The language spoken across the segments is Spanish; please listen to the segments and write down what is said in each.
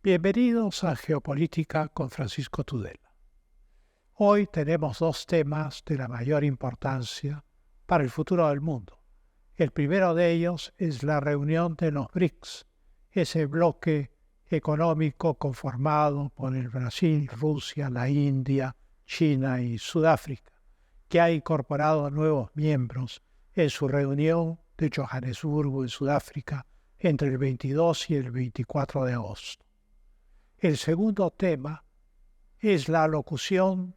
Bienvenidos a Geopolítica con Francisco Tudela. Hoy tenemos dos temas de la mayor importancia para el futuro del mundo. El primero de ellos es la reunión de los BRICS, ese bloque económico conformado por el Brasil, Rusia, la India, China y Sudáfrica, que ha incorporado nuevos miembros en su reunión de Johannesburgo, en Sudáfrica, entre el 22 y el 24 de agosto. El segundo tema es la alocución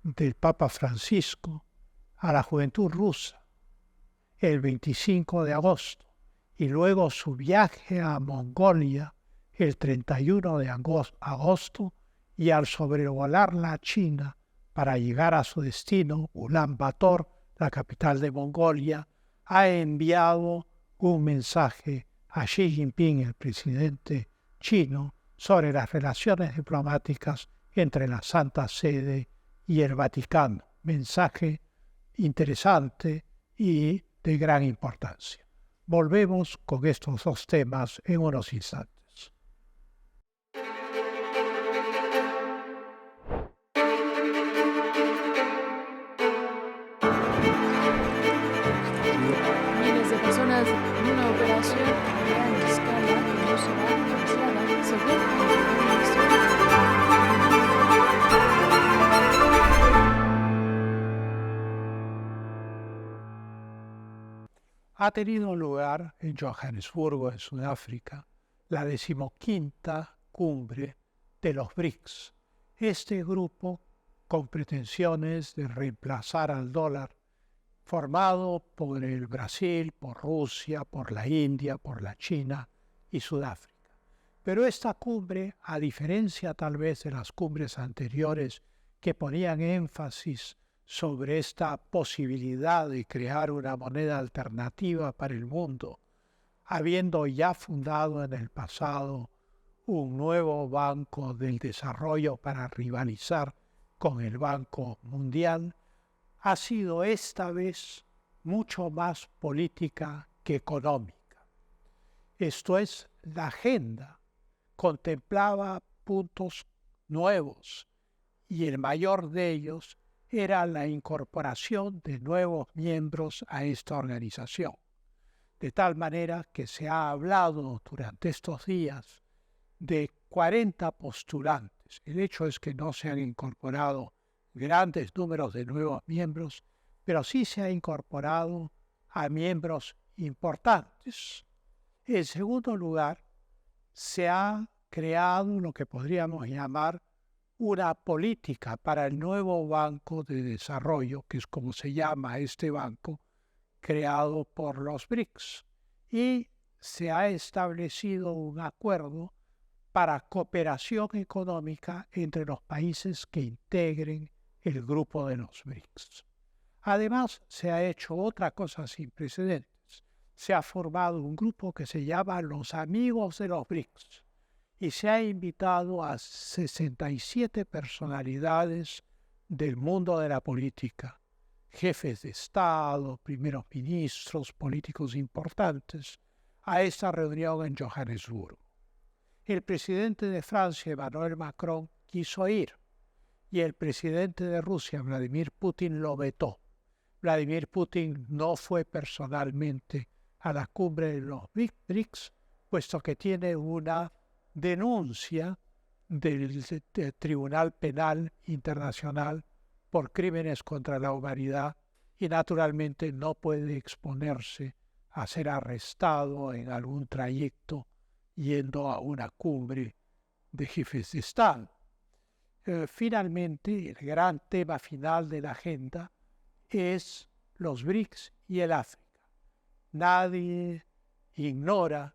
del Papa Francisco a la juventud rusa el 25 de agosto y luego su viaje a Mongolia el 31 de agosto y al sobrevolar la China para llegar a su destino, Ulan Bator, la capital de Mongolia, ha enviado un mensaje a Xi Jinping, el presidente chino, sobre las relaciones diplomáticas entre la Santa Sede y el Vaticano. Mensaje interesante y de gran importancia. Volvemos con estos dos temas en unos instantes. Miles de personas en una operación a gran escala que no será anunciada según el ministro. Ha tenido lugar en Johannesburgo, en Sudáfrica, la 15ª cumbre de los BRICS. Este grupo, con pretensiones de reemplazar al dólar, formado por el Brasil, por Rusia, por la India, por la China y Sudáfrica. Pero esta cumbre, a diferencia tal vez de las cumbres anteriores que ponían énfasis sobre esta posibilidad de crear una moneda alternativa para el mundo, habiendo ya fundado en el pasado un nuevo Banco del Desarrollo para rivalizar con el Banco Mundial, ha sido esta vez mucho más política que económica. Esto es, la agenda contemplaba puntos nuevos y el mayor de ellos era la incorporación de nuevos miembros a esta organización. De tal manera que se ha hablado durante estos días de 40 postulantes. El hecho es que no se han incorporado grandes números de nuevos miembros, pero sí se ha incorporado a miembros importantes. En segundo lugar, se ha creado lo que podríamos llamar una política para el nuevo Banco de Desarrollo, que es como se llama este banco, creado por los BRICS, y se ha establecido un acuerdo para cooperación económica entre los países que integren el grupo de los BRICS. Además, se ha hecho otra cosa sin precedentes. Se ha formado un grupo que se llama los Amigos de los BRICS y se ha invitado a 67 personalidades del mundo de la política, jefes de Estado, primeros ministros, políticos importantes, a esta reunión en Johannesburgo. El presidente de Francia, Emmanuel Macron, quiso ir y el presidente de Rusia, Vladimir Putin, lo vetó. Vladimir Putin no fue personalmente a la cumbre de los BRICS, puesto que tiene una denuncia del Tribunal Penal Internacional por crímenes contra la humanidad y naturalmente no puede exponerse a ser arrestado en algún trayecto yendo a una cumbre de jefes de Estado. Finalmente, el gran tema final de la agenda es los BRICS y el África. Nadie ignora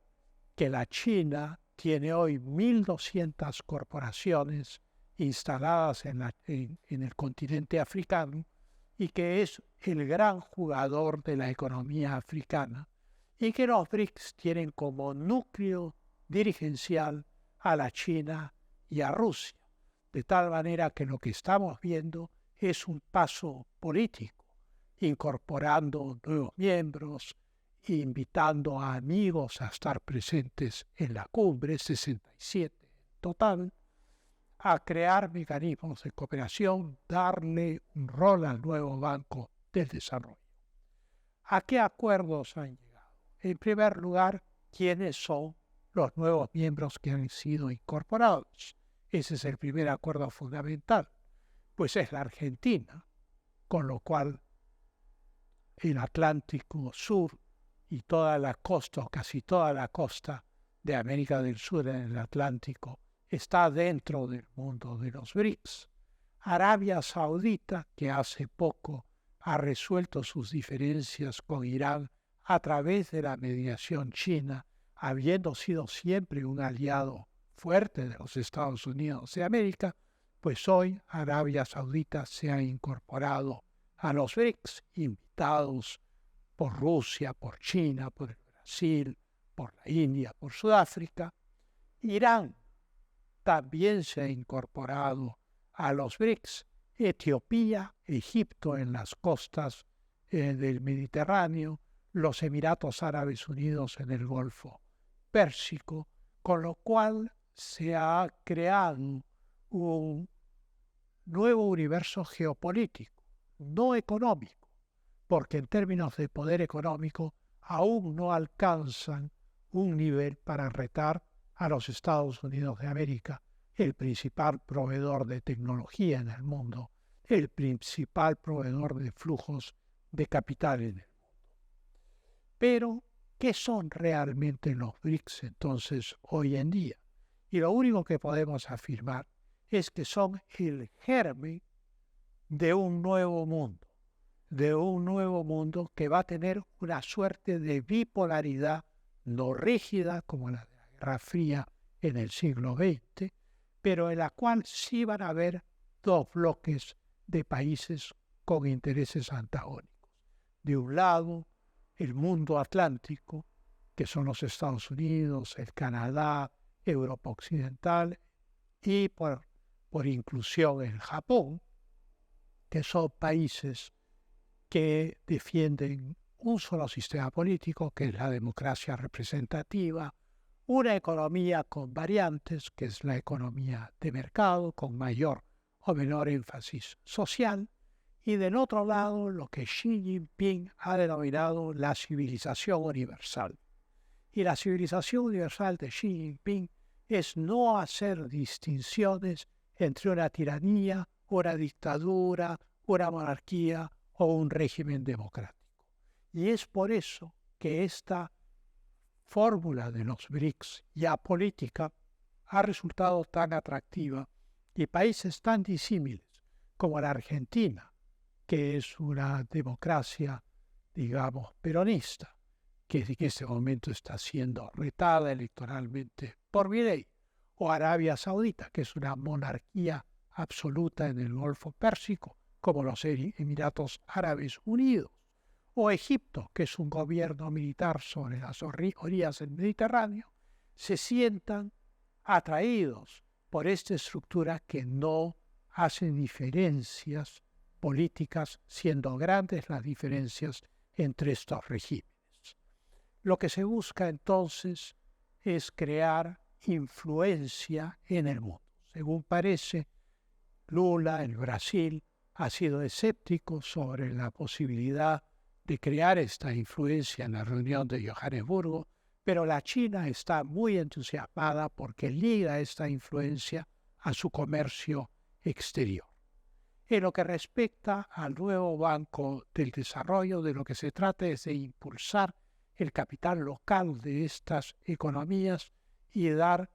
que la China tiene hoy 1.200 corporaciones instaladas en el continente africano y que es el gran jugador de la economía africana y que los BRICS tienen como núcleo dirigencial a la China y a Rusia. De tal manera que lo que estamos viendo es un paso político, incorporando nuevos miembros, invitando a amigos a estar presentes en la cumbre, 67 total, a crear mecanismos de cooperación, darle un rol al nuevo Banco del Desarrollo. ¿A qué acuerdos han llegado? En primer lugar, ¿quiénes son los nuevos miembros que han sido incorporados? Ese es el primer acuerdo fundamental. Pues es la Argentina, con lo cual el Atlántico Sur y toda la costa, o casi toda la costa de América del Sur en el Atlántico, está dentro del mundo de los BRICS. Arabia Saudita, que hace poco ha resuelto sus diferencias con Irán a través de la mediación china, habiendo sido siempre un aliado fuerte de los Estados Unidos de América, pues hoy Arabia Saudita se ha incorporado a los BRICS, invitados por Rusia, por China, por el Brasil, por la India, por Sudáfrica. Irán también se ha incorporado a los BRICS. Etiopía, Egipto en las costas del Mediterráneo, los Emiratos Árabes Unidos en el Golfo Pérsico, con lo cual se ha creado un nuevo universo geopolítico, no económico, porque en términos de poder económico aún no alcanzan un nivel para retar a los Estados Unidos de América, el principal proveedor de tecnología en el mundo, el principal proveedor de flujos de capital en el mundo. Pero, ¿qué son realmente los BRICS entonces hoy en día? Y lo único que podemos afirmar es que son el germen de un nuevo mundo que va a tener una suerte de bipolaridad no rígida como la de la Guerra Fría en el siglo XX, pero en la cual sí van a haber dos bloques de países con intereses antagónicos. De un lado, el mundo atlántico, que son los Estados Unidos, el Canadá, Europa Occidental y por inclusión el Japón, que son países que defienden un solo sistema político, que es la democracia representativa, una economía con variantes, que es la economía de mercado, con mayor o menor énfasis social, y del otro lado lo que Xi Jinping ha denominado la civilización universal. Y la civilización universal de Xi Jinping es no hacer distinciones entre una tiranía, una dictadura, una monarquía o un régimen democrático. Y es por eso que esta fórmula de los BRICS ya política ha resultado tan atractiva y países tan disímiles como la Argentina, que es una democracia, digamos, peronista, que en este momento está siendo retada electoralmente por Milei, o Arabia Saudita, que es una monarquía absoluta en el Golfo Pérsico, como los Emiratos Árabes Unidos, o Egipto, que es un gobierno militar sobre las orillas del Mediterráneo, se sientan atraídos por esta estructura que no hace diferencias políticas, siendo grandes las diferencias entre estos regímenes. Lo que se busca entonces es crear influencia en el mundo. Según parece, Lula en Brasil ha sido escéptico sobre la posibilidad de crear esta influencia en la reunión de Johannesburgo, pero la China está muy entusiasmada porque liga esta influencia a su comercio exterior. En lo que respecta al nuevo Banco del Desarrollo, de lo que se trata es de impulsar el capital local de estas economías y dar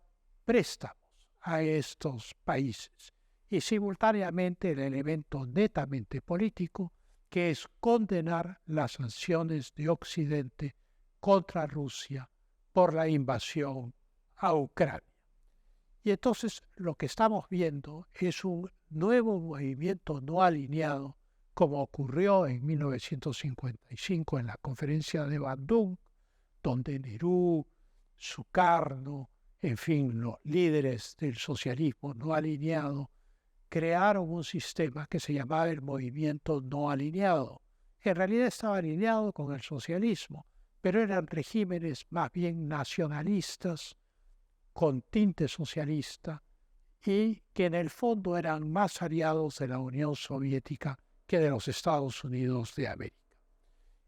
préstamos a estos países. Y simultáneamente el elemento netamente político, que es condenar las sanciones de Occidente contra Rusia por la invasión a Ucrania. Y entonces lo que estamos viendo es un nuevo movimiento no alineado, como ocurrió en 1955 en la conferencia de Bandung, donde Nehru, Sukarno, en fin, los líderes del socialismo no alineado, crearon un sistema que se llamaba el movimiento no alineado. En realidad estaba alineado con el socialismo, pero eran regímenes más bien nacionalistas, con tinte socialista y que en el fondo eran más aliados de la Unión Soviética que de los Estados Unidos de América.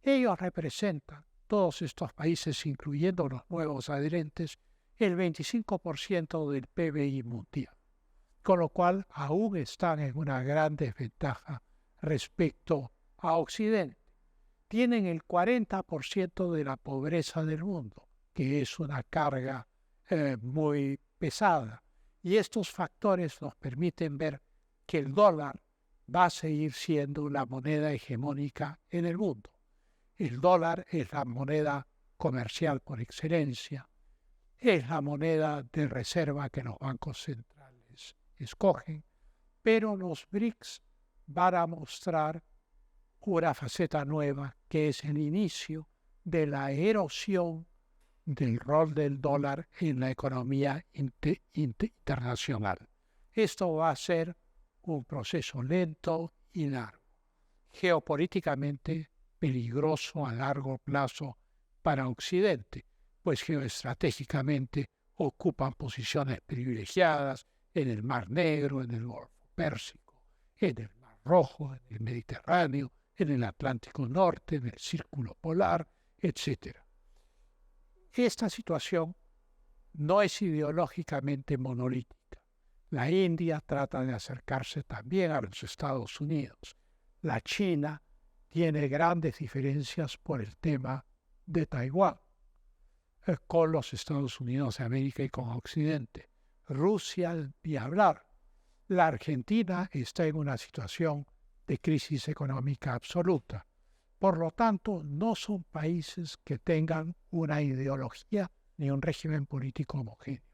Ellos representan, todos estos países, incluyendo los nuevos adherentes, el 25% del PBI mundial, con lo cual aún están en una gran desventaja respecto a Occidente. Tienen el 40% de la pobreza del mundo, que es una carga muy pesada. Y estos factores nos permiten ver que el dólar va a seguir siendo la moneda hegemónica en el mundo. El dólar es la moneda comercial por excelencia, es la moneda de reserva que los bancos centrales escogen, pero los BRICS van a mostrar una faceta nueva, que es el inicio de la erosión del rol del dólar en la economía internacional. Esto va a ser un proceso lento y largo, geopolíticamente peligroso a largo plazo para Occidente, pues geoestratégicamente ocupan posiciones privilegiadas en el Mar Negro, en el Golfo Pérsico, en el Mar Rojo, en el Mediterráneo, en el Atlántico Norte, en el Círculo Polar, etc. Esta situación no es ideológicamente monolítica. La India trata de acercarse también a los Estados Unidos. La China tiene grandes diferencias por el tema de Taiwán con los Estados Unidos de América y con Occidente. Rusia, ni hablar. La Argentina está en una situación de crisis económica absoluta. Por lo tanto, no son países que tengan una ideología ni un régimen político homogéneo,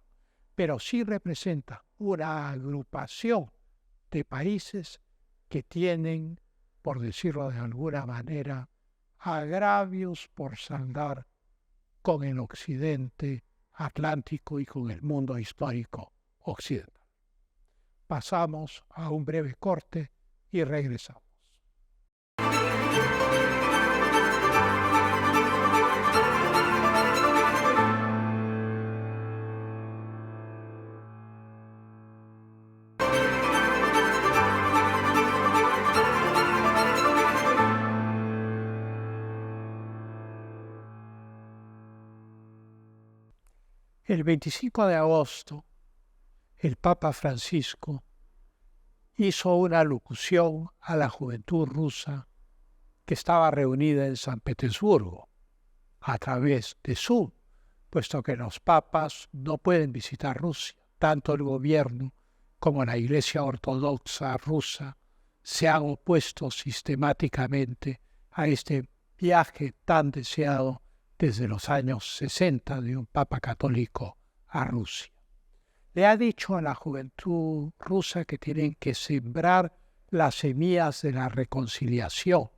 pero sí representa una agrupación de países que tienen, por decirlo de alguna manera, agravios por saldar con el occidente atlántico y con el mundo histórico occidental. Pasamos a un breve corte y regresamos. El 25 de agosto, el Papa Francisco hizo una locución a la juventud rusa que estaba reunida en San Petersburgo a través de Zoom, puesto que los papas no pueden visitar Rusia. Tanto el gobierno como la Iglesia Ortodoxa rusa se han opuesto sistemáticamente a este viaje tan deseado desde los años 60 de un papa católico a Rusia. Le ha dicho a la juventud rusa que tienen que sembrar las semillas de la reconciliación,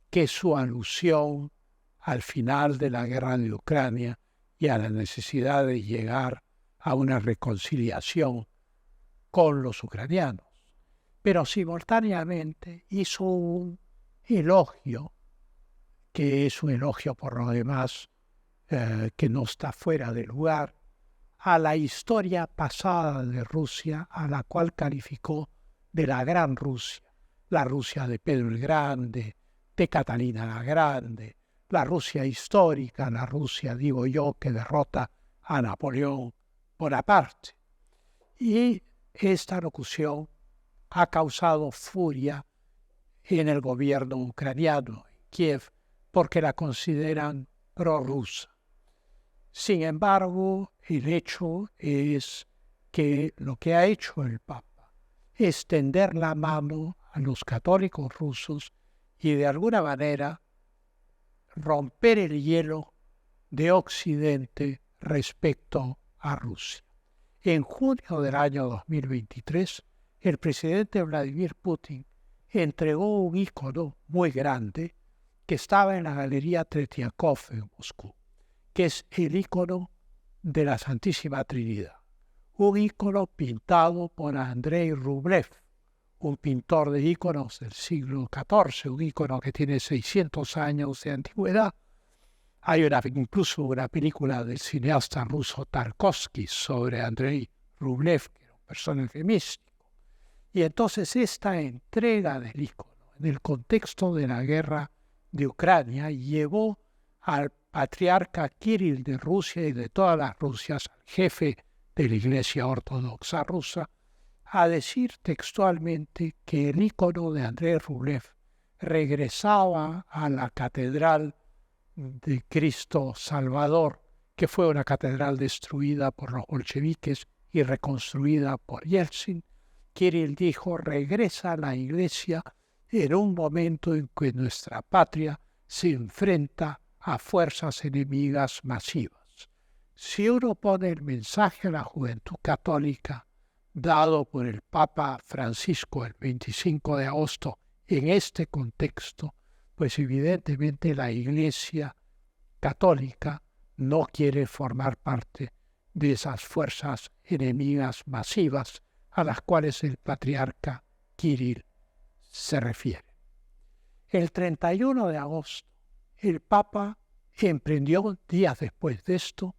que es su alusión al final de la guerra de Ucrania y a la necesidad de llegar a una reconciliación con los ucranianos. Pero simultáneamente hizo un elogio, que es un elogio por lo demás que no está fuera de lugar, a la historia pasada de Rusia, a la cual calificó de la Gran Rusia, la Rusia de Pedro el Grande, de Catalina la Grande, la Rusia histórica, la Rusia, digo yo, que derrota a Napoleón Bonaparte. Y esta locución ha causado furia en el gobierno ucraniano, en Kiev, porque la consideran prorrusa. Sin embargo, el hecho es que lo que ha hecho el Papa es tender la mano a los católicos rusos y de alguna manera romper el hielo de Occidente respecto a Rusia. En junio del año 2023, el presidente Vladimir Putin entregó un ícono muy grande que estaba en la Galería Tretiakov en Moscú, que es el ícono de la Santísima Trinidad, un ícono pintado por Andrei Rublev, un pintor de íconos del siglo XIV, un ícono que tiene 600 años de antigüedad Hay incluso una película del cineasta ruso Tarkovsky sobre Andrei Rublev, que era un personaje místico. Y entonces esta entrega del ícono en el contexto de la guerra de Ucrania llevó al patriarca Kirill de Rusia y de todas las Rusias, al jefe de la Iglesia Ortodoxa rusa, a decir textualmente que el ícono de Andrei Rublev regresaba a la catedral de Cristo Salvador, que fue una catedral destruida por los bolcheviques y reconstruida por Yeltsin. Kirill dijo: regresa a la Iglesia en un momento en que nuestra patria se enfrenta a fuerzas enemigas masivas. Si uno pone el mensaje a la juventud católica dado por el Papa Francisco el 25 de agosto en este contexto, pues evidentemente la Iglesia católica no quiere formar parte de esas fuerzas enemigas masivas a las cuales el patriarca Kirill se refiere. El 31 de agosto, el Papa emprendió, días después de esto,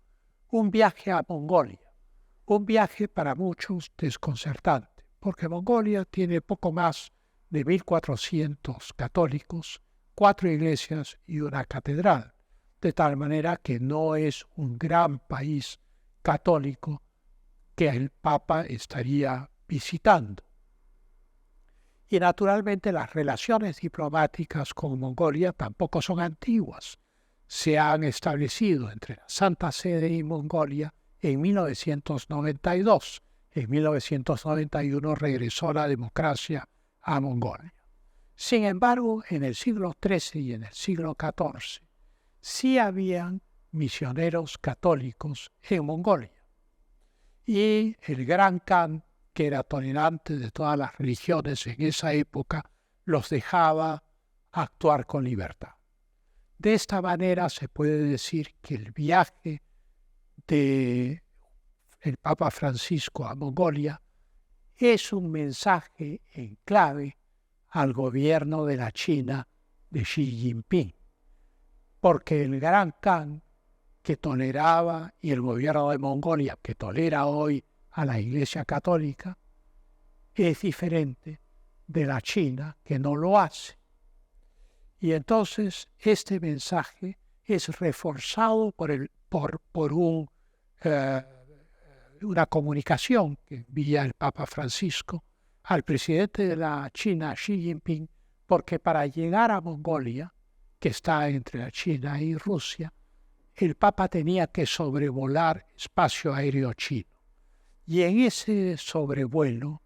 un viaje a Mongolia, un viaje para muchos desconcertante, porque Mongolia tiene poco más de 1.400 católicos, 4 iglesias y una catedral, de tal manera que no es un gran país católico que el Papa estaría visitando. Y naturalmente las relaciones diplomáticas con Mongolia tampoco son antiguas. Se han establecido entre la Santa Sede y Mongolia en 1992. En 1991 regresó la democracia a Mongolia. Sin embargo, en el siglo XIII y en el siglo XIV sí habían misioneros católicos en Mongolia. Y el Gran Khan, que era tolerante de todas las religiones en esa época, los dejaba actuar con libertad. De esta manera se puede decir que el viaje del Papa Francisco a Mongolia es un mensaje en clave al gobierno de la China de Xi Jinping, porque el Gran Khan, que toleraba, y el gobierno de Mongolia, que tolera hoy a la Iglesia Católica, es diferente de la China, que no lo hace. Y entonces este mensaje es reforzado por una comunicación que envía el Papa Francisco al presidente de la China, Xi Jinping, porque para llegar a Mongolia, que está entre la China y Rusia, el Papa tenía que sobrevolar espacio aéreo chino. Y en ese sobrevuelo,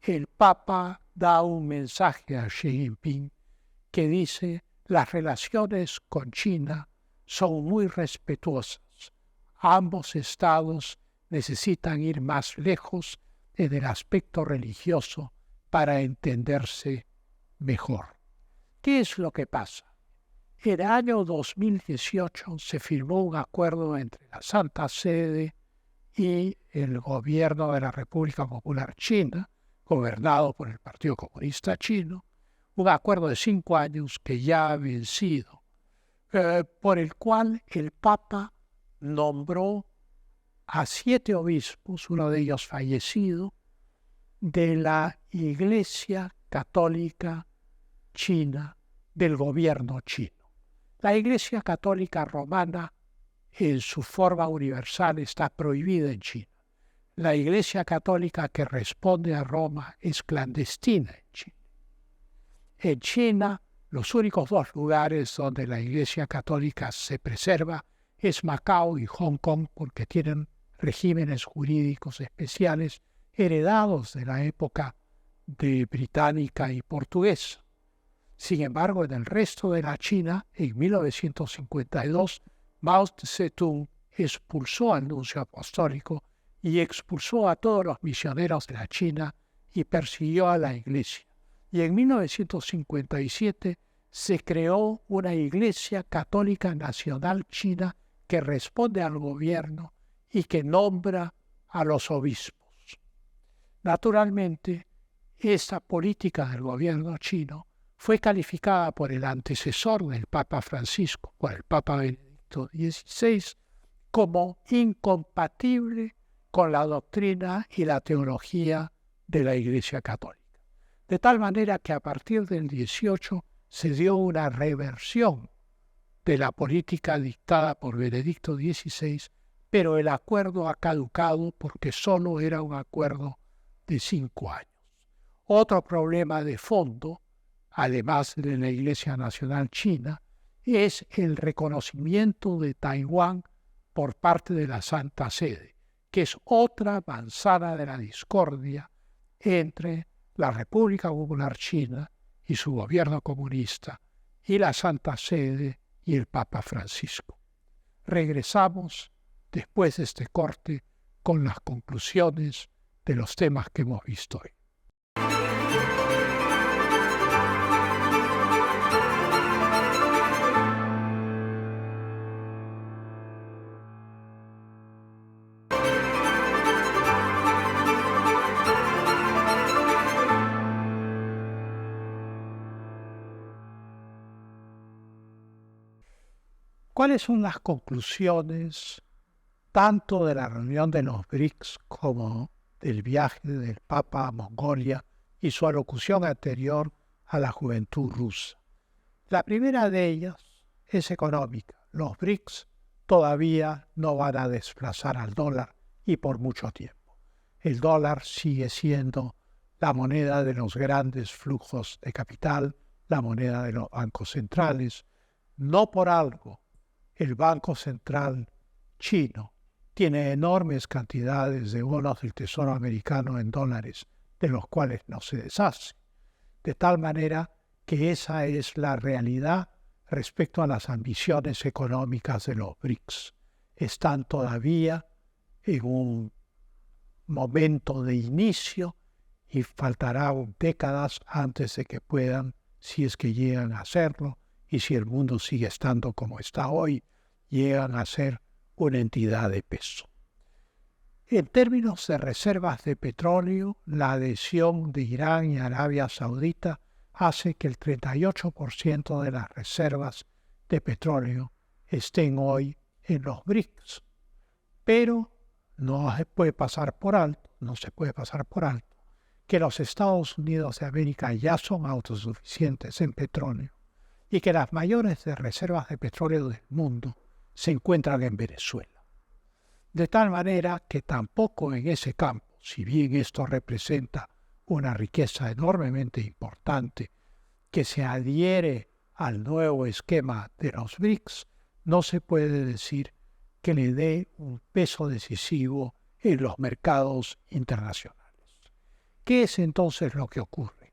el Papa da un mensaje a Xi Jinping que dice: las relaciones con China son muy respetuosas. Ambos estados necesitan ir más lejos en el aspecto religioso para entenderse mejor. ¿Qué es lo que pasa? En el año 2018 se firmó un acuerdo entre la Santa Sede y el gobierno de la República Popular China, gobernado por el Partido Comunista Chino, un acuerdo de 5 años que ya ha vencido, por el cual el Papa nombró a 7 obispos, uno de ellos fallecido, de la Iglesia Católica China, del gobierno chino. La Iglesia Católica Romana, en su forma universal, está prohibida en China. La Iglesia Católica que responde a Roma es clandestina en China. En China, los únicos 2 lugares donde la Iglesia Católica se preserva es Macao y Hong Kong, porque tienen regímenes jurídicos especiales heredados de la época de británica y portuguesa. Sin embargo, en el resto de la China, en 1952, Mao Zedong expulsó al nuncio apostólico y expulsó a todos los misioneros de la China y persiguió a la Iglesia. Y en 1957 se creó una Iglesia Católica Nacional China que responde al gobierno y que nombra a los obispos. Naturalmente, esta política del gobierno chino fue calificada por el antecesor del Papa Francisco, por el Papa Benedicto Benedicto XVI como incompatible con la doctrina y la teología de la Iglesia Católica. De tal manera que a partir del 18 se dio una reversión de la política dictada por Benedicto XVI, pero el acuerdo ha caducado porque solo era un acuerdo de 5 años. Otro problema de fondo, además de la Iglesia Nacional China, es el reconocimiento de Taiwán por parte de la Santa Sede, que es otra manzana de la discordia entre la República Popular China y su gobierno comunista y la Santa Sede y el Papa Francisco. Regresamos después de este corte con las conclusiones de los temas que hemos visto hoy. ¿Cuáles son las conclusiones tanto de la reunión de los BRICS como del viaje del Papa a Mongolia y su alocución anterior a la juventud rusa? La primera de ellas es económica. Los BRICS todavía no van a desplazar al dólar y por mucho tiempo. El dólar sigue siendo la moneda de los grandes flujos de capital, la moneda de los bancos centrales. No por algo, el Banco Central chino tiene enormes cantidades de bonos del Tesoro americano en dólares, de los cuales no se deshace. De tal manera que esa es la realidad respecto a las ambiciones económicas de los BRICS. Están todavía en un momento de inicio y faltarán décadas antes de que puedan, si es que llegan a hacerlo, y si el mundo sigue estando como está hoy, llegan a ser una entidad de peso. En términos de reservas de petróleo, la adhesión de Irán y Arabia Saudita hace que el 38% de las reservas de petróleo estén hoy en los BRICS. Pero no se puede pasar por alto que los Estados Unidos de América ya son autosuficientes en petróleo y que las mayores reservas de petróleo del mundo se encuentran en Venezuela. De tal manera que tampoco en ese campo, si bien esto representa una riqueza enormemente importante que se adhiere al nuevo esquema de los BRICS, no se puede decir que le dé un peso decisivo en los mercados internacionales. ¿Qué es entonces lo que ocurre?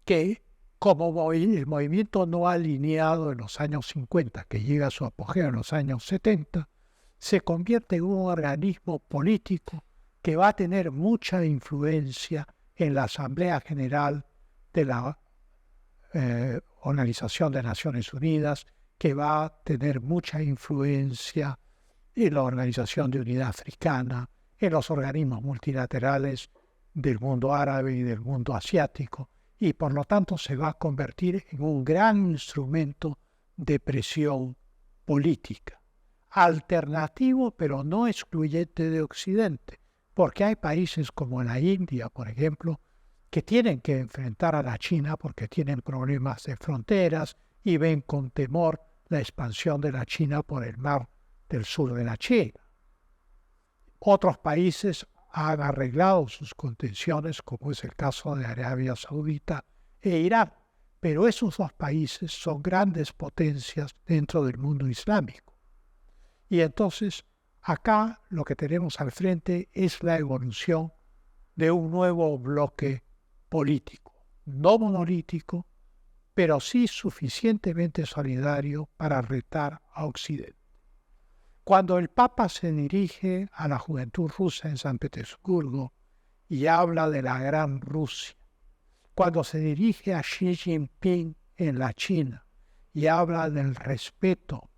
Que como el movimiento no alineado en los años 50, que llega a su apogeo en los años 70, se convierte en un organismo político que va a tener mucha influencia en la Asamblea General de la Organización de Naciones Unidas, que va a tener mucha influencia en la Organización de Unidad Africana, en los organismos multilaterales del mundo árabe y del mundo asiático, y por lo tanto se va a convertir en un gran instrumento de presión política, alternativo pero no excluyente de Occidente, porque hay países como la India, por ejemplo, que tienen que enfrentar a la China porque tienen problemas de fronteras y ven con temor la expansión de la China por el mar del sur de la China. Otros países han arreglado sus contenciones, como es el caso de Arabia Saudita e Irán, pero esos dos países son grandes potencias dentro del mundo islámico. Y entonces, acá lo que tenemos al frente es la evolución de un nuevo bloque político, no monolítico, pero sí suficientemente solidario para retar a Occidente. Cuando el Papa se dirige a la juventud rusa en San Petersburgo y habla de la Gran Rusia, cuando se dirige a Xi Jinping en la China y habla del respeto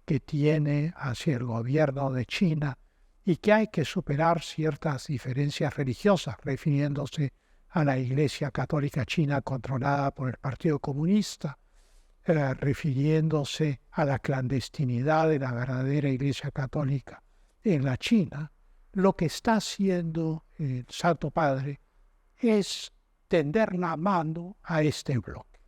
que tiene hacia el gobierno de China y que hay que superar ciertas diferencias religiosas, refiriéndose a la Iglesia Católica China controlada por el Partido Comunista, refiriéndose a la clandestinidad de la verdadera Iglesia Católica en la China, lo que está haciendo el Santo Padre es tender la mano a este bloque.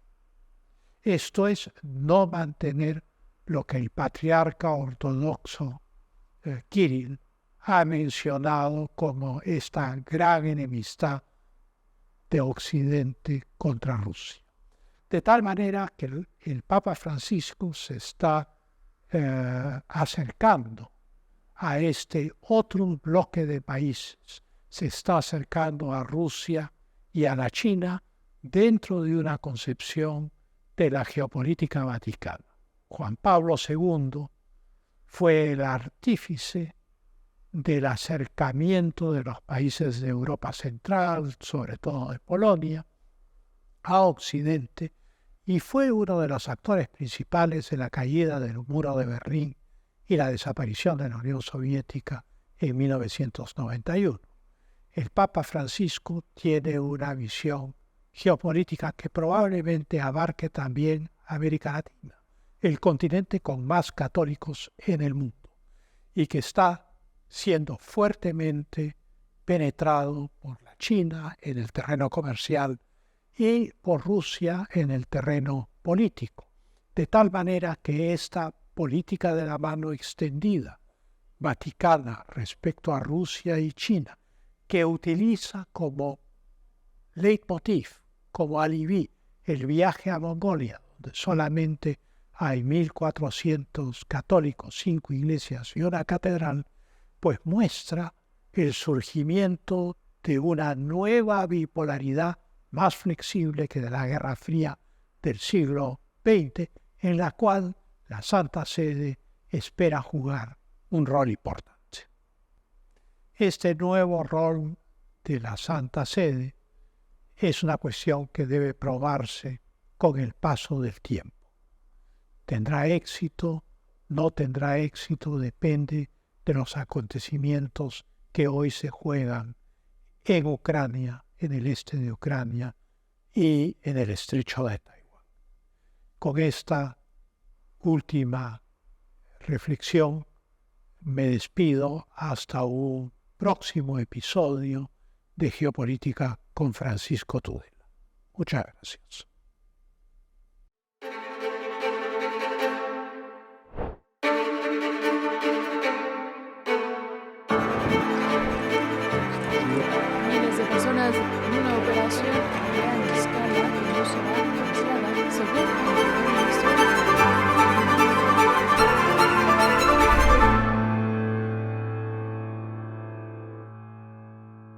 Esto es no mantener lo que el patriarca ortodoxo Kirill ha mencionado como esta gran enemistad de Occidente contra Rusia. De tal manera que el Papa Francisco se está acercando a este otro bloque de países, se está acercando a Rusia y a la China dentro de una concepción de la geopolítica vaticana. Juan Pablo II fue el artífice del acercamiento de los países de Europa Central, sobre todo de Polonia, a Occidente, y fue uno de los actores principales de la caída del muro de Berlín y la desaparición de la Unión Soviética en 1991. El Papa Francisco tiene una visión geopolítica que probablemente abarque también América Latina, el continente con más católicos en el mundo, y que está siendo fuertemente penetrado por la China en el terreno comercial y por Rusia en el terreno político, de tal manera que esta política de la mano extendida vaticana respecto a Rusia y China, que utiliza como leitmotiv, como alibi, el viaje a Mongolia, donde solamente hay 1.400 católicos, 5 iglesias y una catedral, pues muestra el surgimiento de una nueva bipolaridad más flexible que de la Guerra Fría del siglo XX, en la cual la Santa Sede espera jugar un rol importante. Este nuevo rol de la Santa Sede es una cuestión que debe probarse con el paso del tiempo. ¿Tendrá éxito? ¿No tendrá éxito? Depende de los acontecimientos que hoy se juegan en Ucrania, en el este de Ucrania y en el estrecho de Taiwán. Con esta última reflexión me despido hasta un próximo episodio de Geopolítica con Francisco Tudela. Muchas gracias. Miles de personas en una operación a gran escala que no será anunciada según la información